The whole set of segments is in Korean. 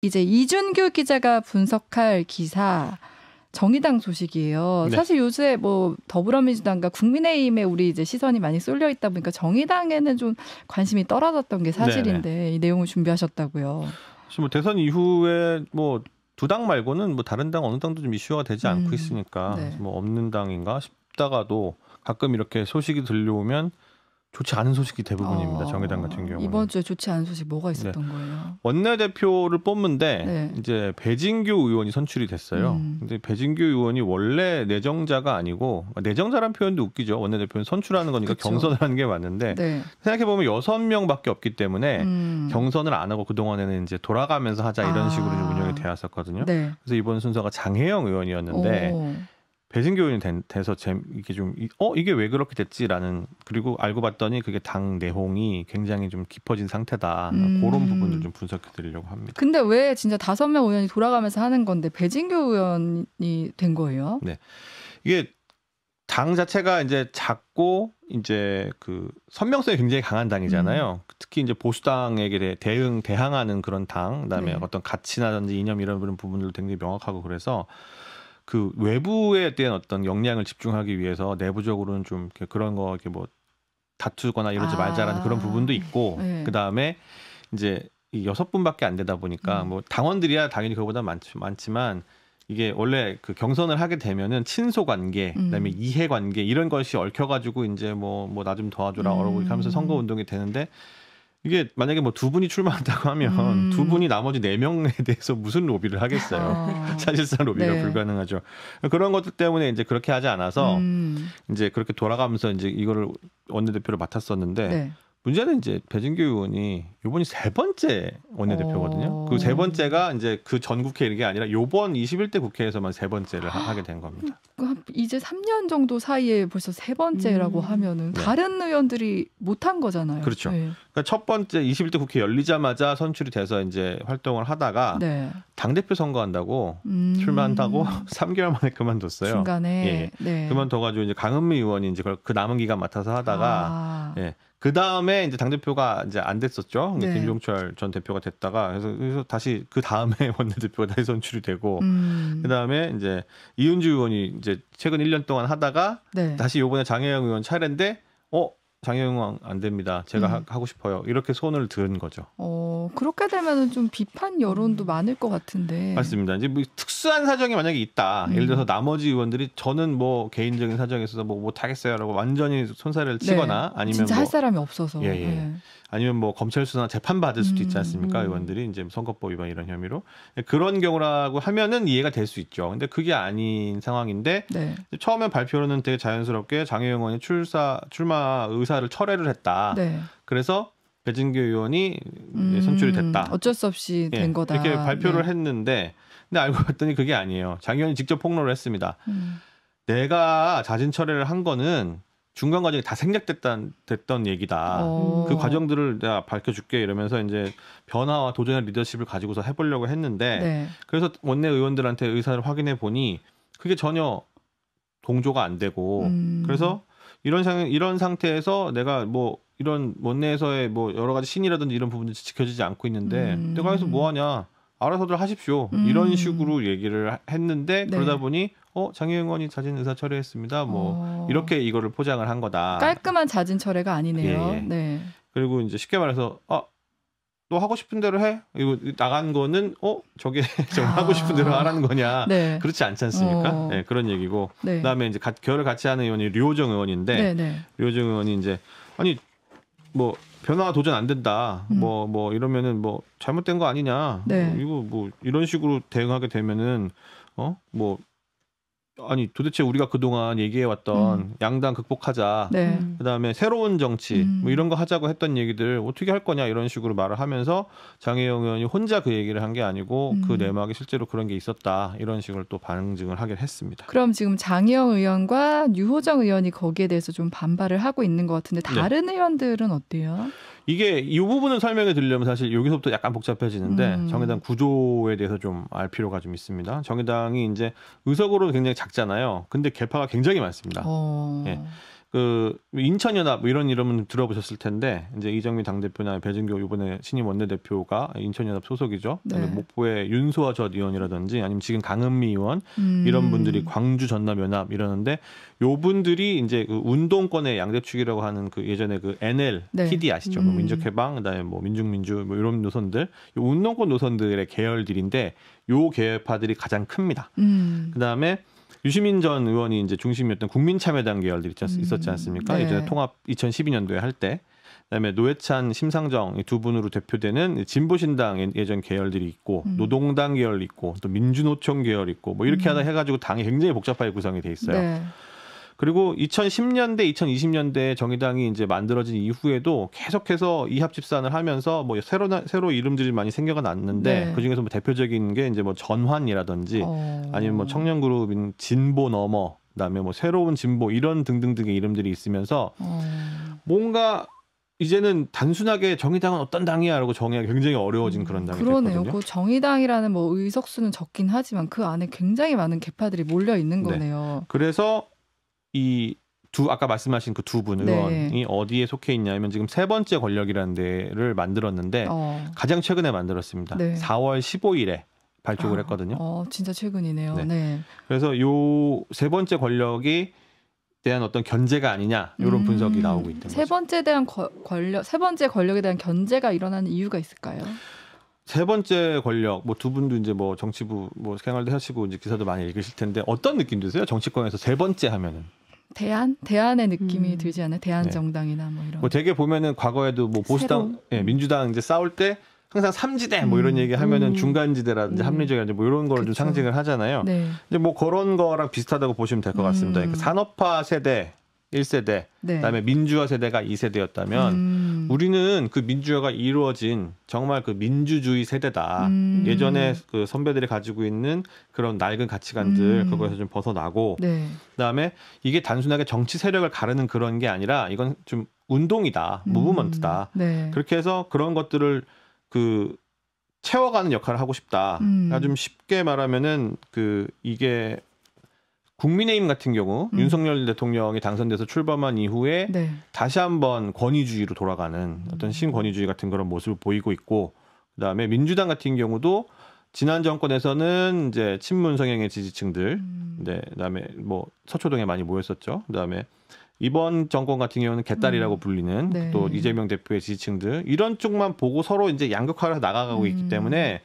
이제 이준규 기자가 분석할 기사 정의당 소식이에요. 네. 사실 요새 뭐 더불어민주당과 국민의힘에 우리 이제 시선이 많이 쏠려 있다 보니까 정의당에는 좀 관심이 떨어졌던 게 사실인데 네네. 이 내용을 준비하셨다고요. 사실 뭐 대선 이후에 뭐 두 당 말고는 뭐 다른 당 어느 당도 좀 이슈가 되지 않고 있으니까 네. 뭐 없는 당인가 싶다가도 가끔 이렇게 소식이 들려오면 좋지 않은 소식이 대부분입니다. 정의당 같은 경우는. 이번 주에 좋지 않은 소식 뭐가 있었던 거예요? 원내대표를 뽑는데 이제 배진규 의원이 선출이 됐어요. 근데 배진규 의원이 원래 내정자가 아니고 내정자란 표현도 웃기죠. 원내대표는 선출하는 거니까 그쵸. 경선을 하는 게 맞는데 생각해보면 6명밖에 없기 때문에 경선을 안 하고 그동안에는 이제 돌아가면서 하자 이런 식으로 운영이 되었었거든요. 그래서 이번 순서가 장혜영 의원이었는데 배진규 의원이 돼서 이게 좀 이게 왜 그렇게 됐지라는 그리고 알고 봤더니 그게 당 내홍이 굉장히 좀 깊어진 상태다. 그런 부분을 좀 분석해 드리려고 합니다. 근데 왜 진짜 5명 의원이 돌아가면서 하는 건데 배진규 의원이 된 거예요? 네. 이게 당 자체가 이제 작고 이제 그 선명성이 굉장히 강한 당이잖아요. 특히 이제 보수당에게 대항하는 그런 당, 그다음에 어떤 가치나든지 이념 이런 부분들도 굉장히 명확하고 그래서 그 외부에 대한 어떤 역량을 집중하기 위해서 내부적으로는 좀 그런 거 이렇게 뭐 다투거나 이러지 말자라는 그런 부분도 있고 그 다음에 이제 이 6분밖에 안 되다 보니까 뭐 당원들이야 당연히 그거보다 많지만 이게 원래 그 경선을 하게 되면은 친소 관계, 그다음에 이해 관계 이런 것이 얽혀가지고 이제 뭐 나 좀 도와줘라 이렇게 하면서 선거 운동이 되는데. 이게 만약에 뭐 2분이 출마한다고 하면 2분이 나머지 4명에 대해서 무슨 로비를 하겠어요. 사실상 로비가 불가능하죠. 그런 것들 때문에 이제 그렇게 하지 않아서 이제 그렇게 돌아가면서 이제 이거를 원내대표를 맡았었는데 문제는 이제 배진규 의원이 이번이 3번째 원내대표거든요. 그 3번째가 이제 그 전 국회 이게 아니라 이번 21대 국회에서만 3번째를 하게 된 겁니다. 이제 3년 정도 사이에 벌써 3번째라고 하면은 다른 의원들이 못한 거잖아요. 그렇죠. 그러니까 첫 번째 21대 국회 열리자마자 선출이 돼서 이제 활동을 하다가 당대표 선거한다고 출마한다고 3개월 만에 그만뒀어요. 중간에 그만둬가지고 이제 강은미 의원이 이제 그 남은 기간 맡아서 하다가 그 다음에 이제 당대표가 이제 안 됐었죠. 김종철 전 대표가 됐다가 그래서 다시 그 다음에 원내대표가 다시 선출이 되고 그 다음에 이제 이은주 의원이 이제 최근 1년 동안 하다가 다시 이번에 장혜영 의원 차례인데 장혜영 의원 안 됩니다. 제가 하고 싶어요. 이렇게 손을 든 거죠. 그렇게 되면은 좀 비판 여론도 많을 것 같은데. 맞습니다. 이제 뭐 특수한 사정이 만약에 있다. 예를 들어서 나머지 의원들이 저는 뭐 개인적인 사정에 있어서 뭐 못하겠어요라고 완전히 손사래를 치거나 아니면 진짜 뭐 할 사람이 없어서. 아니면 뭐 검찰 수사나 재판 받을 수도 있지 않습니까? 의원들이 이제 선거법 위반 이런 혐의로 그런 경우라고 하면은 이해가 될 수 있죠. 근데 그게 아닌 상황인데 처음에 발표로는 되게 자연스럽게 장혜영 의원이 출마 의사를 철회를 했다. 그래서 배진규 의원이 선출이 됐다. 어쩔 수 없이 된 거다. 이렇게 발표를 했는데 근데 알고 봤더니 그게 아니에요. 장 의원이 직접 폭로를 했습니다. 내가 자진 철회를 한 거는 중간 과정이 다 생략됐던 얘기다. 그 과정들을 내가 밝혀줄게 이러면서 이제 변화와 도전의 리더십을 가지고서 해보려고 했는데 그래서 원내 의원들한테 의사를 확인해 보니 그게 전혀 동조가 안 되고 그래서 이런 상태에서 내가 뭐 이런 원내에서의 뭐 여러 가지 신이라든지 이런 부분들이 지켜지지 않고 있는데 내가 해서 뭐 하냐 알아서들 하십시오 이런 식으로 얘기를 했는데 그러다 보니 장혜영 의원이 자진 의사 철회했습니다. 뭐 이렇게 이거를 포장을 한 거다. 깔끔한 자진 철회가 아니네요. 그리고 이제 쉽게 말해서 너 하고 싶은 대로 해. 이거 나간 거는 저게 정말 하고 싶은 대로 하라는 거냐. 그렇지 않지 않습니까? 그런 얘기고. 그다음에 이제 결을 같이 하는 의원이 류호정 의원인데 류호정 의원이 이제 아니 뭐 변화 도전 안 된다. 뭐 이러면은 뭐 잘못된 거 아니냐. 이거 뭐 이런 식으로 대응하게 되면은 뭐 아니 도대체 우리가 그동안 얘기해왔던 양당 극복하자 그다음에 새로운 정치 뭐 이런 거 하자고 했던 얘기들 어떻게 할 거냐 이런 식으로 말을 하면서 장혜영 의원이 혼자 그 얘기를 한 게 아니고 그 내막에 실제로 그런 게 있었다 이런 식으로 또 반증을 하긴 했습니다. 그럼 지금 장혜영 의원과 유호정 의원이 거기에 대해서 좀 반발을 하고 있는 것 같은데 다른 의원들은 어때요? 이게 이 부분을 설명해 드리려면 사실 여기서부터 약간 복잡해지는데 정의당 구조에 대해서 좀 알 필요가 좀 있습니다. 정의당이 이제 의석으로는 굉장히 작잖아요. 근데 개파가 굉장히 많습니다. 그 인천연합 뭐 이런 이름은 들어보셨을 텐데 이제 이정미 당대표나 배진교 이번에 신임 원내대표가 인천연합 소속이죠. 네. 목포의 윤소아 전 의원이라든지 아니면 지금 강은미 의원 이런 분들이 광주 전남연합 이러는데 요 분들이 이제 그 운동권의 양대축이라고 하는 그 예전에 그 NL, 네. PD 아시죠? 뭐 민족해방, 그다음에 뭐 민중민주 뭐 이런 노선들, 요 운동권 노선들의 계열들인데 요 계열파들이 가장 큽니다. 그다음에 유시민 전 의원이 이제 중심이었던 국민참여당 계열들이 있었지 않습니까? 네. 예전에 통합 2012년도에 할 때. 그다음에 노회찬, 심상정 이 두 분으로 대표되는 진보신당 예전 계열들이 있고 노동당 계열 있고 또 민주노총 계열 있고 뭐 이렇게 하다 해가지고 당이 굉장히 복잡하게 구성이 돼 있어요. 네. 그리고 2010년대, 2020년대 정의당이 이제 만들어진 이후에도 계속해서 이합 집산을 하면서 뭐 새로 이름들이 많이 생겨가 났는데 네. 그 중에서 뭐 대표적인 게 이제 뭐 전환이라든지 아니면 뭐 청년그룹인 진보 너머, 그다음에 뭐 새로운 진보 이런 등등등의 이름들이 있으면서 뭔가 이제는 단순하게 정의당은 어떤 당이야라고 정의하기 굉장히 어려워진 그런 당이 그러네요. 됐거든요. 그 정의당이라는 뭐 의석수는 적긴 하지만 그 안에 굉장히 많은 계파들이 몰려 있는 네. 거네요. 그래서 이 아까 말씀하신 그 두 분 네. 의원이 어디에 속해 있냐면 지금 세 번째 권력이라는 데를 만들었는데 가장 최근에 만들었습니다. 네. 4월 15일에 발족을 했거든요. 진짜 최근이네요. 네. 네. 그래서 요 세 번째 권력이 대한 어떤 견제가 아니냐 이런 분석이 나오고 있는 세 거죠. 세 번째 권력에 대한 견제가 일어나는 이유가 있을까요? 세 번째 권력, 뭐 두 분도 이제 뭐 정치부 뭐 생활도 하시고 이제 기사도 많이 읽으실 텐데 어떤 느낌 드세요? 정치권에서 세 번째 하면은 대안의 느낌이 들지 않아요? 대안 정당이나 뭐 이런. 뭐 되게 보면은 과거에도 뭐 보수당, 민주당 이제 싸울 때 항상 삼지대 뭐 이런 얘기 하면은 중간지대라든지 합리적이라든지 뭐 이런 걸 좀 상징을 하잖아요. 네. 이제 뭐 그런 거랑 비슷하다고 보시면 될 것 같습니다. 그러니까 산업화 세대 1세대, 네. 그다음에 민주화 세대가 2세대였다면 우리는 그 민주화가 이루어진 정말 그 민주주의 세대다. 예전에 그 선배들이 가지고 있는 그런 낡은 가치관들 그거에서 좀 벗어나고 네. 그다음에 이게 단순하게 정치 세력을 가르는 그런 게 아니라 이건 좀 운동이다, 무브먼트다. 네. 그렇게 해서 그런 것들을 그 채워가는 역할을 하고 싶다. 그러니까 좀 쉽게 말하면은 그 이게 국민의힘 같은 경우 윤석열 대통령이 당선돼서 출범한 이후에 네. 다시 한번 권위주의로 돌아가는 어떤 신권위주의 같은 그런 모습을 보이고 있고 그다음에 민주당 같은 경우도 지난 정권에서는 이제 친문 성향의 지지층들, 네, 그다음에 뭐 서초동에 많이 모였었죠. 그다음에 이번 정권 같은 경우는 개딸이라고 불리는 네. 또 이재명 대표의 지지층들 이런 쪽만 보고 서로 이제 양극화를 나가고 있기 때문에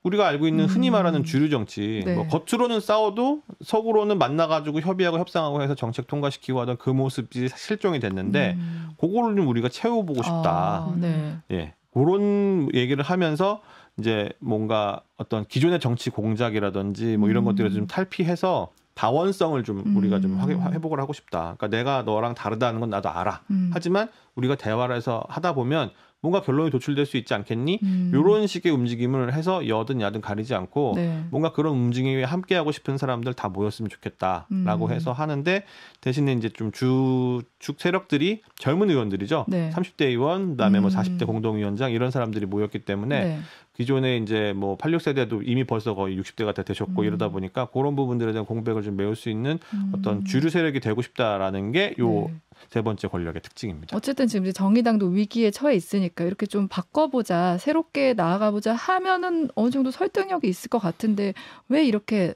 우리가 알고 있는 흔히 말하는 주류 정치, 네. 뭐 겉으로는 싸워도 속으로는 만나가지고 협의하고 협상하고 해서 정책 통과시키고 하던 그 모습이 실종이 됐는데 그거를 좀 우리가 채워보고 싶다. 네. 예, 그런 얘기를 하면서 이제 뭔가 어떤 기존의 정치 공작이라든지 뭐 이런 것들을 좀 탈피해서 다원성을 좀 우리가 좀 회복을 하고 싶다. 그러니까 내가 너랑 다르다는 건 나도 알아. 하지만 우리가 대화를 해서 하다 보면 뭔가 결론이 도출될 수 있지 않겠니? 이런 식의 움직임을 해서 여든 야든 가리지 않고 네. 뭔가 그런 움직임에 함께하고 싶은 사람들 다 모였으면 좋겠다라고 해서 하는데 대신에 이제 좀 주축 세력들이 젊은 의원들이죠. 네. 30대 의원, 그다음에 뭐 40대 공동위원장 이런 사람들이 모였기 때문에 네. 기존에 이제 뭐 86세대도 이미 벌써 거의 60대가 다 되셨고 이러다 보니까 그런 부분들에 대한 공백을 좀 메울 수 있는 어떤 주류 세력이 되고 싶다라는 게 요 세 번째 권력의 특징입니다. 어쨌든 지금 이제 정의당도 위기에 처해 있으니까 이렇게 좀 바꿔보자, 새롭게 나아가보자 하면은 어느 정도 설득력이 있을 것 같은데 왜 이렇게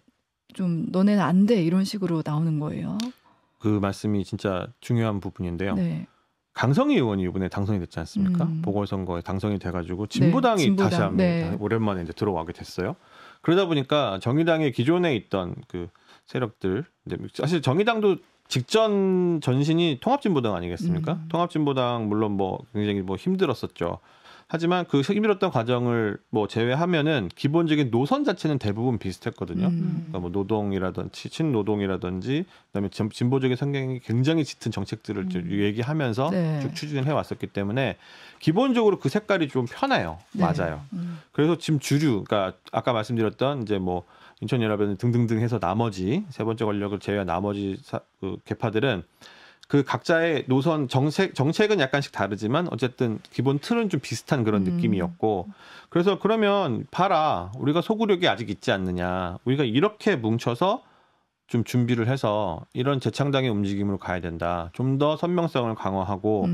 좀 너네는 안 돼 이런 식으로 나오는 거예요? 그 말씀이 진짜 중요한 부분인데요. 네. 강성희 의원이 이번에 당선이 됐지 않습니까? 보궐선거에 당선이 돼가지고 진보당이 진보당. 다시 한번 오랜만에 이제 들어가게 됐어요. 그러다 보니까 정의당의 기존에 있던 그 세력들, 사실 정의당도 직전 전신이 통합진보당 아니겠습니까? 통합진보당 물론 뭐 굉장히 뭐 힘들었었죠. 하지만 그 힘들었던 과정을 뭐 제외하면은 기본적인 노선 자체는 대부분 비슷했거든요. 그러니까 뭐 노동이라든지 친노동이라든지 그다음에 진보적인 성향이 굉장히 짙은 정책들을 얘기하면서 쭉 추진을 해왔었기 때문에 기본적으로 그 색깔이 좀 편해요. 네. 맞아요. 그래서 지금 주류, 그러니까 아까 말씀드렸던 이제 뭐 인천연합은 등등등 해서 나머지 세 번째 권력을 제외한 나머지 그 계파들은 그 각자의 노선 정책은 약간씩 다르지만 어쨌든 기본 틀은 좀 비슷한 그런 느낌이었고 그래서 그러면 봐라 우리가 소구력이 아직 있지 않느냐 우리가 이렇게 뭉쳐서 좀 준비를 해서 이런 재창당의 움직임으로 가야 된다. 좀 더 선명성을 강화하고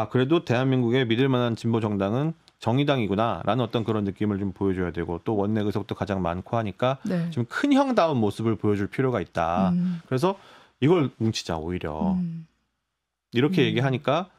그래도 대한민국의 믿을 만한 진보 정당은 정의당이구나라는 어떤 그런 느낌을 좀 보여줘야 되고 또 원내 의석도 가장 많고 하니까 네. 좀 큰 형다운 모습을 보여줄 필요가 있다. 그래서 이걸 뭉치자 오히려 이렇게 얘기하니까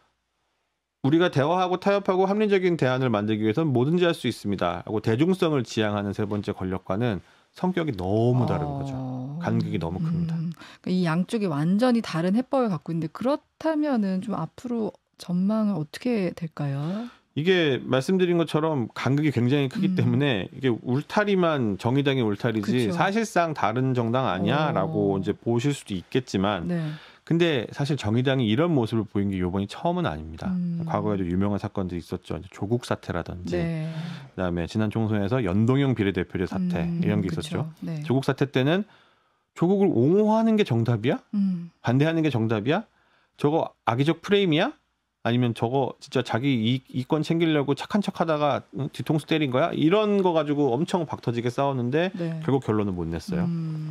우리가 대화하고 타협하고 합리적인 대안을 만들기 위해서는 뭐든지 할 수 있습니다. 하고 대중성을 지향하는 세 번째 권력과는 성격이 너무 다른 거죠. 간극이 너무 큽니다. 그러니까 이 양쪽이 완전히 다른 해법을 갖고 있는데 그렇다면은 좀 앞으로 전망은 어떻게 될까요? 이게 말씀드린 것처럼 간극이 굉장히 크기 때문에 이게 울타리만 정의당의 울타리지 그쵸. 사실상 다른 정당 아니야라고 이제 보실 수도 있겠지만 네. 근데 사실 정의당이 이런 모습을 보인 게 이번이 처음은 아닙니다. 과거에도 유명한 사건들이 있었죠. 조국 사태라든지 네. 그다음에 지난 총선에서 연동형 비례대표제 사태 이런 게 있었죠. 네. 조국 사태 때는 조국을 옹호하는 게 정답이야? 반대하는 게 정답이야? 저거 악의적 프레임이야? 아니면 저거 진짜 자기 이권 챙기려고 착한 척하다가 뒤통수 때린 거야? 이런 거 가지고 엄청 박터지게 싸웠는데 네. 결국 결론은 못 냈어요.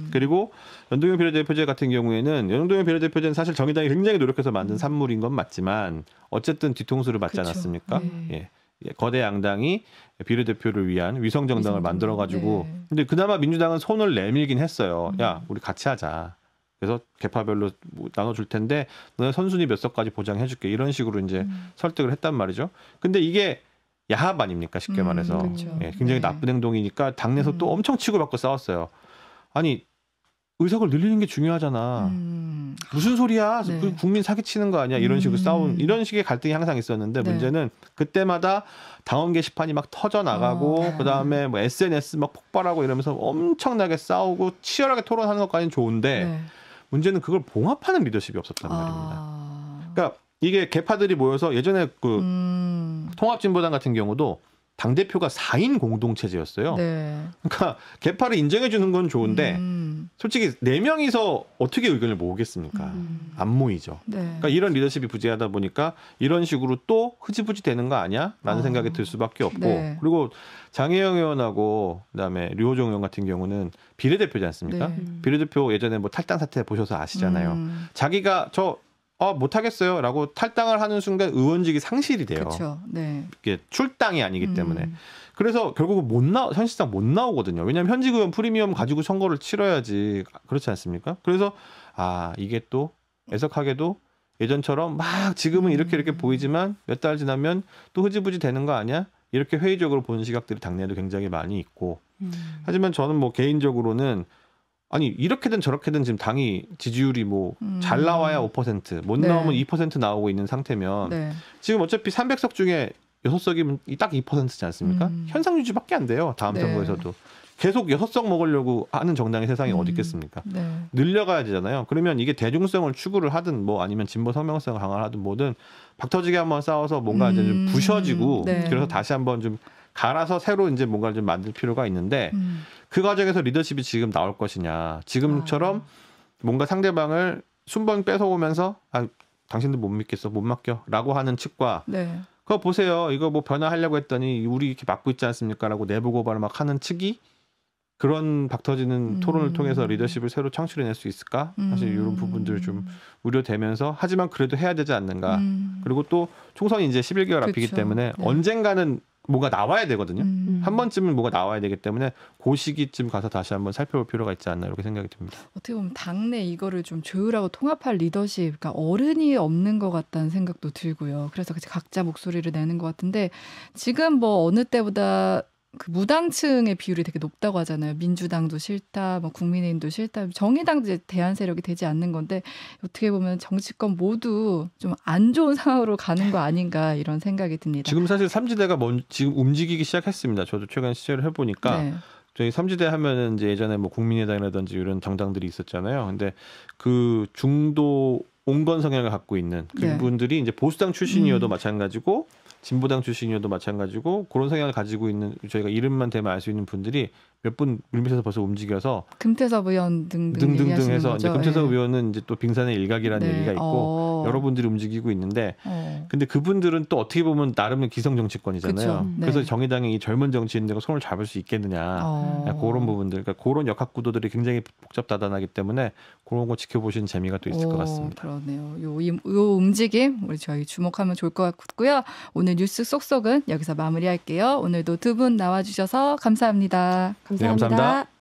그리고 연동형 비례대표제 같은 경우에는 연동형 비례대표제는 사실 정의당이 굉장히 노력해서 만든 산물인 건 맞지만 어쨌든 뒤통수를 맞지 그쵸. 않았습니까? 네. 예. 거대 양당이 비례대표를 위한 위성 정당을 만들어가지고 네. 근데 그나마 민주당은 손을 내밀긴 했어요. 야, 우리 같이 하자. 그래서 계파별로 나눠줄 텐데 너네 선순위 몇 석까지 보장해줄게 이런 식으로 이제 설득을 했단 말이죠. 근데 이게 야합 아닙니까 쉽게 말해서 그렇죠. 예, 굉장히 네. 나쁜 행동이니까 당내에서 또 엄청 치고받고 싸웠어요. 아니 의석을 늘리는 게 중요하잖아. 무슨 소리야? 네. 그 국민 사기치는 거 아니야? 이런 식으로 싸운 이런 식의 갈등이 항상 있었는데 네. 문제는 그때마다 당원 게시판이 막 터져 나가고 그다음에 뭐 SNS 막 폭발하고 이러면서 엄청나게 싸우고 치열하게 토론하는 것까지는 좋은데 네. 문제는 그걸 봉합하는 리더십이 없었단 말입니다. 그러니까 이게 개파들이 모여서 예전에 그 통합진보당 같은 경우도 당대표가 4인 공동체제였어요. 네. 그러니까 개파를 인정해 주는 건 좋은데 솔직히 4명이서 어떻게 의견을 모으겠습니까? 안 모이죠. 네. 그러니까 이런 리더십이 부재하다 보니까 이런 식으로 또 흐지부지 되는 거 아니야? 라는 생각이 들 수밖에 없고 네. 그리고 장혜영 의원하고 그다음에 류호정 의원 같은 경우는 비례대표지 않습니까? 네. 비례대표 예전에 뭐 탈당 사태 보셔서 아시잖아요. 자기가 못하겠어요 라고 탈당을 하는 순간 의원직이 상실이 돼요. 그렇죠. 네. 이게 출당이 아니기 때문에. 그래서 결국은 사실상 못 나오거든요. 왜냐하면 현직 의원 프리미엄 가지고 선거를 치러야지. 그렇지 않습니까? 그래서 이게 또 애석하게도 예전처럼 막 지금은 이렇게 보이지만 몇 달 지나면 또 흐지부지 되는 거 아니야? 이렇게 회의적으로 보는 시각들이 당내에도 굉장히 많이 있고. 하지만 저는 뭐 개인적으로는 아니 이렇게든 저렇게든 지금 당이 지지율이 뭐 잘 나와야 5%, 못 네. 나오면 2% 나오고 있는 상태면 네. 지금 어차피 300석 중에 6석이면 딱 2%지 않습니까? 현상 유지밖에 안 돼요. 다음 네. 선거에서도. 계속 6석 먹으려고 하는 정당의 세상이 어디 있겠습니까? 네. 늘려가야 되잖아요. 그러면 이게 대중성을 추구를 하든 뭐 아니면 진보 성명성을 강화하든 뭐든 박터지게 한번 싸워서 뭔가 이제 좀 부셔지고 네. 그래서 다시 한번 좀 갈아서 새로 이제 뭔가를 좀 만들 필요가 있는데 그 과정에서 리더십이 지금 나올 것이냐. 지금처럼 뭔가 상대방을 순번 뺏어오면서 당신들 못 믿겠어, 못 맡겨 라고 하는 측과 네. 그거 보세요. 이거 뭐 변화하려고 했더니 우리 이렇게 막고 있지 않습니까? 라고 내부 고발을 막 하는 측이 그런 박터지는 토론을 통해서 리더십을 새로 창출해낼 수 있을까? 사실 이런 부분들 좀 우려되면서 하지만 그래도 해야 되지 않는가. 그리고 또 총선이 이제 11개월 앞이기 그쵸. 때문에 네. 언젠가는 뭐가 나와야 되거든요. 한 번쯤은 뭐가 나와야 되기 때문에 그 시기쯤 가서 다시 한번 살펴볼 필요가 있지 않나 이렇게 생각이 듭니다. 어떻게 보면 당내 이거를 좀 조율하고 통합할 리더십, 그러니까 어른이 없는 것 같다는 생각도 들고요. 그래서 각자 목소리를 내는 것 같은데 지금 뭐 어느 때보다 그 무당층의 비율이 되게 높다고 하잖아요. 민주당도 싫다, 뭐 국민의힘도 싫다, 정의당도 이제 대안 세력이 되지 않는 건데 어떻게 보면 정치권 모두 좀 안 좋은 상황으로 가는 거 아닌가 이런 생각이 듭니다. 지금 사실 삼지대가 지금 움직이기 시작했습니다. 저도 최근 시절을 해보니까 네. 저희 삼지대 하면은 이제 예전에 뭐 국민의당이라든지 이런 정당들이 있었잖아요. 근데 그 중도 온건 성향을 갖고 있는 그분들이 이제 보수당 출신이어도 마찬가지고 진보당 출신이어도 마찬가지고 그런 성향을 가지고 있는 저희가 이름만 대면 알 수 있는 분들이 몇 분 물밑에서 벌써 움직여서 금태섭 의원 등등 등등등 얘기하시는 해서 거죠? 이제 금태섭 예. 의원은 이제 또 빙산의 일각이라는 네. 얘기가 있고 여러분들이 움직이고 있는데 근데 그분들은 또 어떻게 보면 나름의 기성 정치권이잖아요. 그쵸. 그래서 네. 정의당이 이 젊은 정치인들과 손을 잡을 수 있겠느냐 그런 부분들, 그러니까 그런 역학 구도들이 굉장히 복잡다단하기 때문에 그런 거 지켜보시는 재미가 또 있을 것 같습니다. 그러네요. 요 움직임 우리 저희 주목하면 좋을 것 같고요. 오늘 뉴스 쏙쏙은 여기서 마무리할게요. 오늘도 두 분 나와주셔서 감사합니다. 네, 감사합니다.